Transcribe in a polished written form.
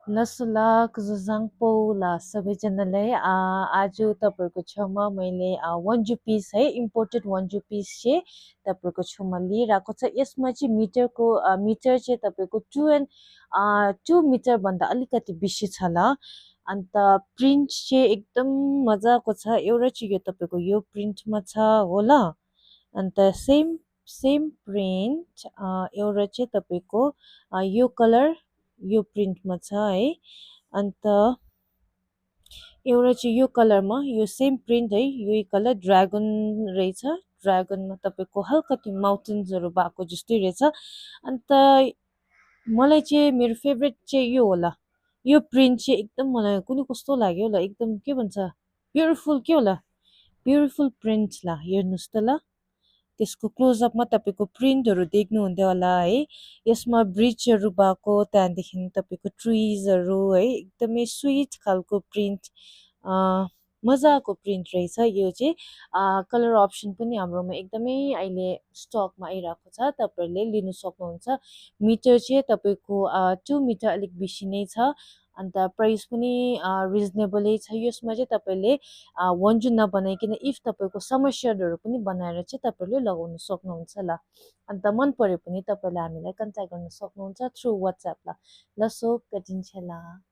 लसुला कुजुजाङपो ला सबैजनालाई आज तपाईँहरूको छेउमा मैले वन्जु पिस है इम्पोर्टेड वन्जु पिस चाहिँ तपाईँहरूको छेउमा लिइरहेको छ। यसमा चाहिँ मिटर चाहिँ तपाईँको 2 मिटरभन्दा अलिकति बेसी छ ल। अन्त प्रिन्ट चाहिँ एकदम मजाको छ। एउटा चाहिँ यो तपाईँको यो प्रिन्टमा छ हो ल। अन्त सेम सेम प्रिन्ट एउटा चाहिँ तपाईँको यो कलर यो प्रिन्टमा छ है। अन्त एउटा चाहिँ यो कलरमा यो सेम प्रिन्ट है यही कलर ड्रागन रहेछ। ड्रागनमा तपाईँको हल्का त्यो माउन्टेन्सहरू भएको जस्तै रहेछ। अन्त मलाई चाहिँ मेरो फेभरेट चाहिँ यो होला। यो प्रिन्ट चाहिँ एकदम मलाई कुन्नि कस्तो लाग्यो होला एकदम के भन्छ ब्युटिफुल के होला ब्युटिफुल प्रिन्ट ला हेर्नुहोस् त ल। त्यसको क्लोजअपमा तपाईँको प्रिन्टहरू देख्नुहुँदै होला है। यसमा ब्रिजहरू भएको त्यहाँदेखि तपाईँको ट्रिजहरू है एकदमै स्विट खालको प्रिन्ट मजाको प्रिन्ट रहेछ यो चाहिँ। कलर अप्सन पनि हाम्रोमा एकदमै अहिले स्टकमा आइरहेको छ, तपाईँहरूले लिनु सक्नुहुन्छ। मिटर चाहिँ तपाईँको 2 मिटर अलिक बेसी नै छ। अन्त प्राइस पनि रिजनेबलै छ। यसमा चाहिँ तपाईँले वन्जु नबनाइकन इफ तपाईँको समर सेडहरू पनि बनाएर चाहिँ तपाईँहरूले लगाउन सक्नुहुन्छ ल। अन्त मन पर्यो भने तपाईँहरूले हामीलाई कन्ट्याक्ट गर्न सक्नुहुन्छ थ्रु वाट्सएप ल। ल सो कटिन्छ ल।